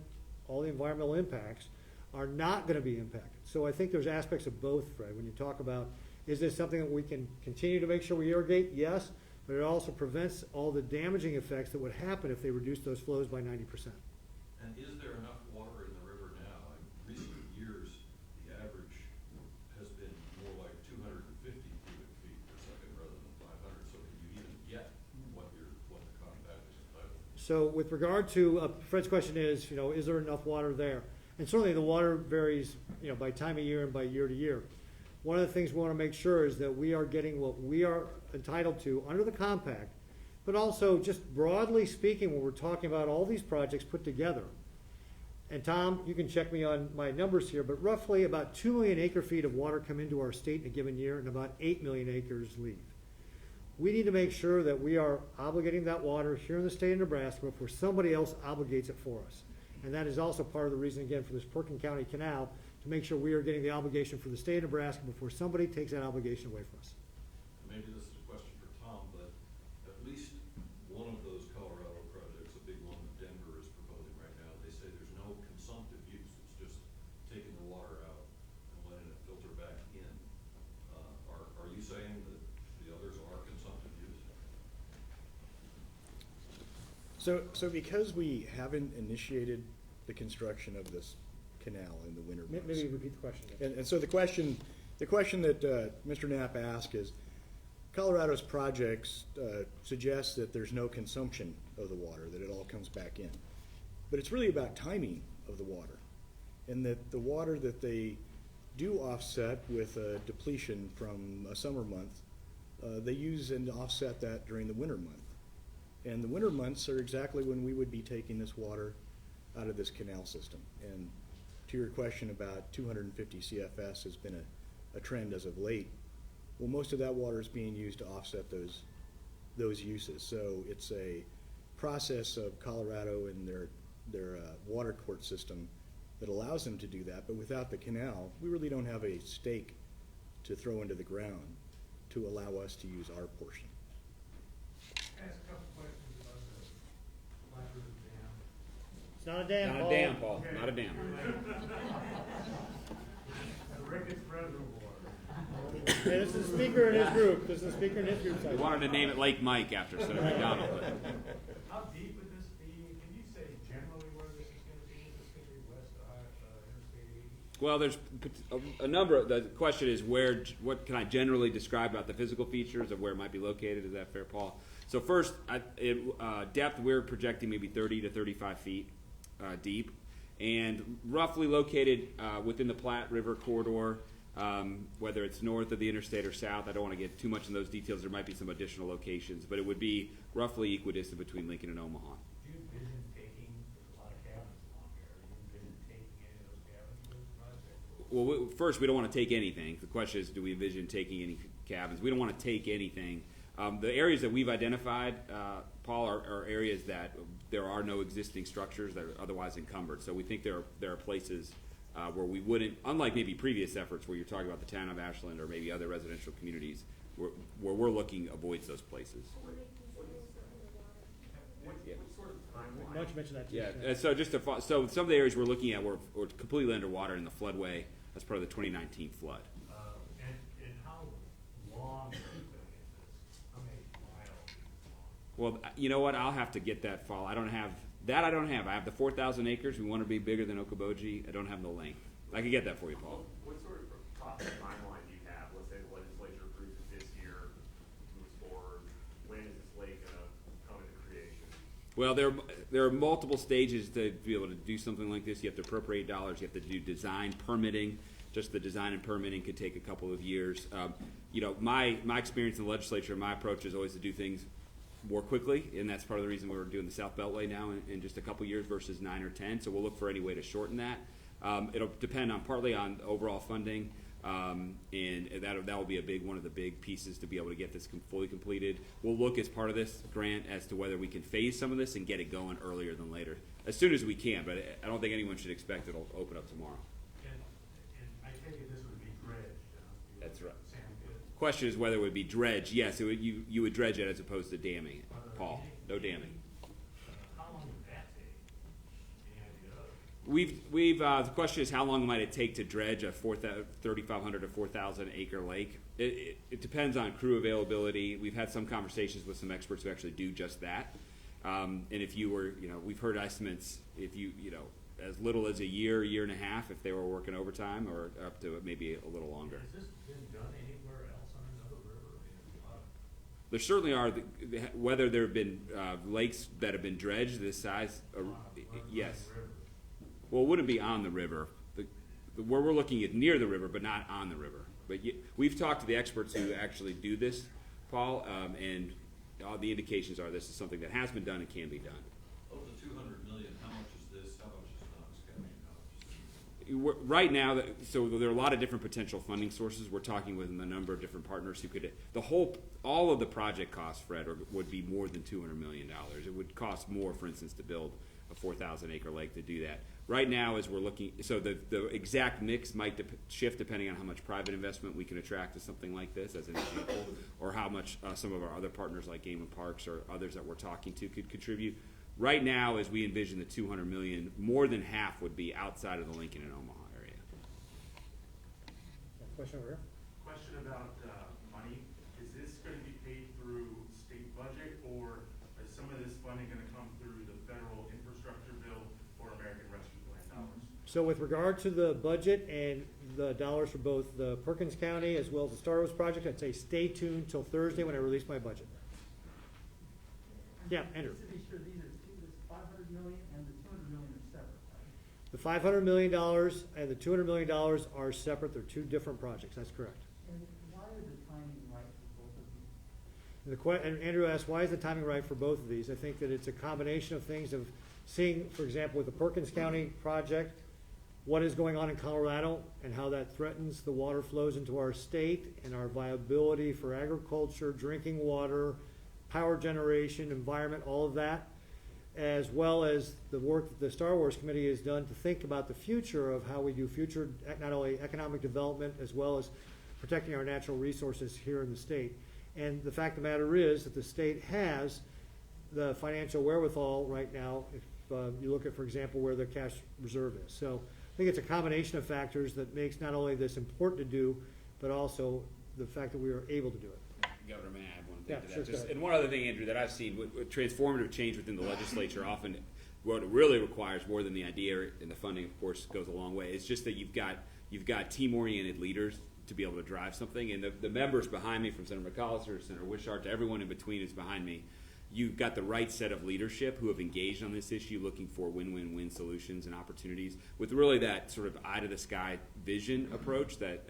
Speaker 1: all the environmental impacts, are not going to be impacted. So I think there's aspects of both, Fred. When you talk about, is this something that we can continue to make sure we irrigate? Yes, but it also prevents all the damaging effects that would happen if they reduce those flows by 90%.
Speaker 9: And is there enough water in the river now? In recent years, the average has been more like 250 cubic feet per second rather than 500. So can you even get what the compact is entitled to?
Speaker 1: So with regard to, Fred's question is, is there enough water there? And certainly the water varies, by time of year and by year to year. One of the things we want to make sure is that we are getting what we are entitled to under the compact, but also just broadly speaking, when we're talking about all these projects put together. And Tom, you can check me on my numbers here, but roughly about 2 million acre feet of water come into our state in a given year, and about 8 million acres leave. We need to make sure that we are obligating that water here in the state of Nebraska before somebody else obligates it for us. And that is also part of the reason, again, for this Perkin County Canal, to make sure we are getting the obligation for the state of Nebraska before somebody takes that obligation away from us.
Speaker 9: Maybe this is a question for Tom, but at least one of those Colorado projects, a big one that Denver is proposing right now, they say there's no consumptive use. It's just taking the water out and letting it filter back in. Are you saying that the others are consumptive use?
Speaker 6: So because we haven't initiated the construction of this canal in the winter months.
Speaker 1: Maybe repeat the question again.
Speaker 6: And so the question that Mr. Knapp asked is, Colorado's projects suggest that there's no consumption of the water, that it all comes back in. But it's really about timing of the water, and that the water that they do offset with a depletion from a summer month, they use and offset that during the winter month. And the winter months are exactly when we would be taking this water out of this canal system. And to your question about 250 CFS has been a trend as of late. Well, most of that water is being used to offset those uses. So it's a process of Colorado and their water court system that allows them to do that. But without the canal, we really don't have a stake to throw into the ground to allow us to use our portion.
Speaker 5: Ask a couple questions about the Black River Dam.
Speaker 1: It's not a dam,
Speaker 3: Not
Speaker 1: Paul.
Speaker 3: a dam, Paul.
Speaker 5: Okay.
Speaker 3: Not a dam.
Speaker 5: The Ricketts Reservoir.
Speaker 1: Hey, this is the speaker in his group. This is the speaker in his group.
Speaker 3: We wanted to name it Lake Mike after Senator McDonald. But
Speaker 5: How deep would this be,
Speaker 3: Well, there's a number. The question is what can I generally describe about the physical features of where it might be located? Is that fair, Paul? So first, depth, we're projecting maybe 30 to 35 feet deep, and roughly located within the Platte River corridor, whether it's north of the interstate or south. I don't want to get too much in those details. There might be some additional locations, but it would be roughly equidistant between Lincoln and Omaha.
Speaker 5: Do you envision taking, there's a lot of cabins along there, do you envision taking any of those cabins for this project?
Speaker 3: Well, first, we don't want to take anything. The question is, do we envision taking any cabins? We don't want to take anything. The areas that we've identified, Paul, are areas that there are no existing structures that are otherwise encumbered. So we think there are places where we wouldn't, unlike maybe previous efforts where you're talking about the town of Ashland or maybe other residential communities, where we're looking avoids those places.
Speaker 4: What sort of timeline?
Speaker 1: Why don't you mention that too?
Speaker 3: Yeah, so so some of the areas we're looking at were completely underwater in the floodway as part of the 2019 flood.
Speaker 5: And how long is it? How many miles?
Speaker 3: Well, you know what? I'll have to get that fall. I don't have that. I have the 4,000 acres. We want to be bigger than Okoboji. I don't have the length. I can get that for you, Paul.
Speaker 4: What sort of process timeline do you have? Let's say the legislature approves it this year, moves forward. When is this lake gonna come into creation?
Speaker 3: Well, there are multiple stages to be able to do something like this. You have to appropriate dollars. You have to do design permitting. Just the design and permitting could take a couple of years. You know, my experience in the legislature, my approach is always to do things more quickly, and that's part of the reason we're doing the South Beltway now in just a couple years versus 9 or 10. So we'll look for any way to shorten that. It'll depend on partly on overall funding, and that will be one of the big pieces to be able to get this fully completed. We'll look as part of this grant as to whether we can phase some of this and get it going earlier than later, as soon as we can. But I don't think anyone should expect it'll open up tomorrow.
Speaker 5: And I take it this would be dredged,
Speaker 3: That's right.
Speaker 5: sand pit.
Speaker 3: Question is whether it would be dredged. Yes, you would dredge it as opposed to damming it, Paul. No damming.
Speaker 5: How long would that take? Any idea?
Speaker 3: The question is how long might it take to dredge a 3,500 to 4,000 acre lake? It depends on crew availability. We've had some conversations with some experts who actually do just that. And if you were, we've heard estimates, if as little as a year and a half if they were working overtime, or up to maybe a little longer.
Speaker 5: Has this been done anywhere else on another river?
Speaker 3: There certainly are, whether there have been lakes that have been dredged this size, yes. Well, it wouldn't be on the river. Where we're looking at near the river, but not on the river. But we've talked to the experts who actually do this, Paul, and all the indications are this is something that has been done and can be done.
Speaker 9: Of the 200 million, how much is this? How much is Knox County? How much is
Speaker 3: Right now, so there are a lot of different potential funding sources. We're talking with a number of different partners who could, all of the project costs, Fred, would be more than $200 million. It would cost more, for instance, to build a 4,000 acre lake to do that. Right now, as we're looking, so the exact mix might shift depending on how much private investment we can attract to something like this, as an example, or how much some of our other partners like Game and Parks or others that we're talking to could contribute. Right now, as we envision the 200 million, more than half would be outside of the Lincoln and Omaha area.
Speaker 1: Question over here?
Speaker 12: Question about money. Is this going to be paid through state budget, or is some of this funding going to come through the federal infrastructure bill or American Rescue Plan dollars?
Speaker 1: So with regard to the budget and the dollars for both the Perkins County as well as the Star Wars project, I'd say stay tuned till Thursday when I release my budget. Yeah, Andrew.
Speaker 7: Just to be sure, these are this 500 million and the 200 million are separate, right?
Speaker 1: The $500 million and the $200 million are separate. They're two different projects. That's correct.
Speaker 7: And why are the timing right for both of these?
Speaker 1: And Andrew asked, why is the timing right for both of these? I think that it's a combination of things of seeing, for example, with the Perkins County project, what is going on in Colorado and how that threatens the water flows into our state and our viability for agriculture, drinking water, power generation, environment, all of that, as well as the work that the Star Wars Committee has done to think about the future of how we do future, not only economic development, as well as protecting our natural resources here in the state. And the fact of the matter is that the state has the financial wherewithal right now, if you look at, for example, where the cash reserve is. So I think it's a combination of factors that makes not only this important to do, but also the fact that we are able to do it.
Speaker 3: Governor, may I add one thing
Speaker 1: Yeah,
Speaker 3: to
Speaker 1: sure,
Speaker 3: that?
Speaker 1: go ahead.
Speaker 3: And one other thing, Andrew, that I've seen with transformative change within the legislature often what it really requires more than the idea and the funding, of course, goes a long way. It's just that you've got team-oriented leaders to be able to drive something, and the members behind me, from Senator McAllister, Senator Wishart, to everyone in between is behind me. You've got the right set of leadership who have engaged on this issue, looking for win-win-win solutions and opportunities, with really that sort of eye-to-the-sky vision approach that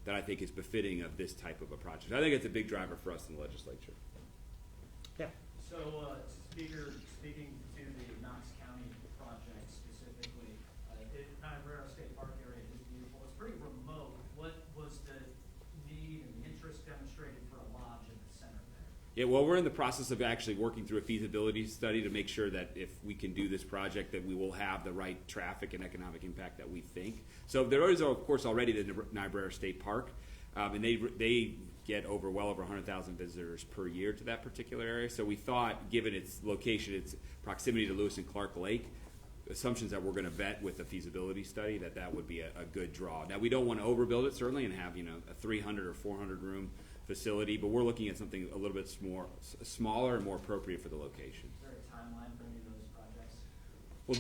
Speaker 3: that I think is befitting of this type of a project. I think it's a big driver for us in the legislature.
Speaker 1: Yeah.
Speaker 8: So, speaking to the Knox County project specifically, Niobrara State Park area is beautiful. It's pretty remote. What was the need and the interest demonstrated for a lodge in the center there?
Speaker 3: Yeah, well, we're in the process of actually working through a feasibility study to make sure that if we can do this project, that we will have the right traffic and economic impact that we think. So there is, of course, already the Niobrara State Park, and they get well over 100,000 visitors per year to that particular area. So we thought, given its location, its proximity to Lewis and Clark Lake, assumptions that we're going to vet with a feasibility study, that would be a good draw. Now, we don't want to overbuild it, certainly, and have a 300 or 400 room facility, but we're looking at something a little bit smaller and more appropriate for the location.
Speaker 8: Is there a timeline for any of those projects?
Speaker 3: Well,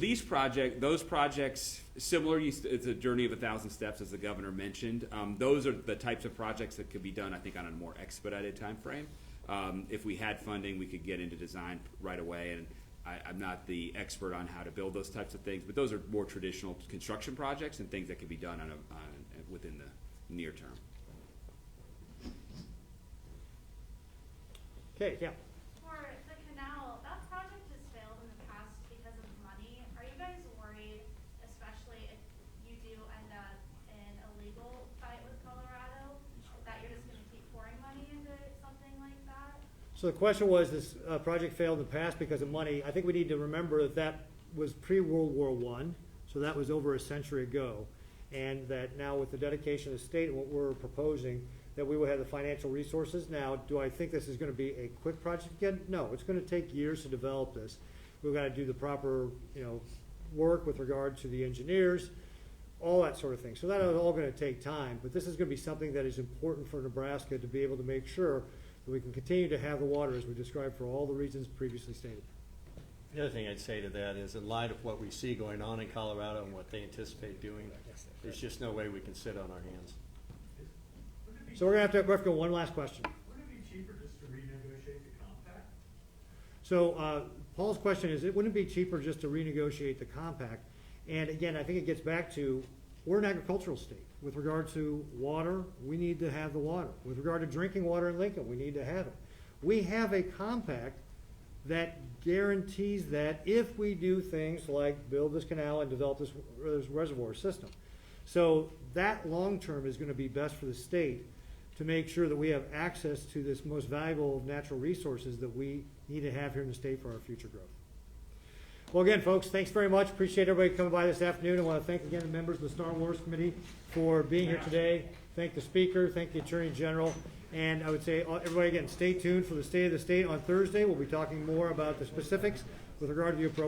Speaker 3: those projects, similar, it's a journey of 1,000 steps, as the governor mentioned. Those are the types of projects that could be done, I think, on a more expedited time frame. If we had funding, we could get into design right away, and I'm not the expert on how to build those types of things, but those are more traditional construction projects and things that can be done within the near term.
Speaker 1: Okay, yeah.
Speaker 11: For the canal, that project has failed in the past because of money. Are you guys worried, especially if you do end up in a legal fight with Colorado, that you're just gonna keep pouring money into something like that?
Speaker 1: So the question was, this project failed in the past because of money. I think we need to remember that was pre-World War I, so that was over a century ago. And that now with the dedication of the state and what we're proposing, that we will have the financial resources. Now, do I think this is going to be a quick project again? No, it's going to take years to develop this. We've got to do the proper, work with regard to the engineers, all that sort of thing. So that is all going to take time, but this is going to be something that is important for Nebraska to be able to make sure that we can continue to have the water as we described for all the reasons previously stated.
Speaker 2: The other thing I'd say to that is, in light of what we see going on in Colorado and what they anticipate doing, there's just no way we can sit on our hands.
Speaker 1: So we're going to have to go one last question.
Speaker 5: Wouldn't it be cheaper just to renegotiate the compact?
Speaker 1: So Paul's question is, wouldn't it be cheaper just to renegotiate the compact? And again, I think it gets back to, we're an agricultural state. With regard to water, we need to have the water. With regard to drinking water in Lincoln, we need to have it. We have a compact that guarantees that if we do things like build this canal and develop this reservoir system. So that long-term is going to be best for the state to make sure that we have access to this most valuable of natural resources that we need to have here in the state for our future growth. Well, again, folks, thanks very much. Appreciate everybody coming by this afternoon. I want to thank again the members of the Star Wars Committee for being here today. Thank the Speaker, thank the Attorney General, and I would say everybody again, stay tuned for the State of the State on Thursday. We'll be talking more about the specifics with regard to the appropriate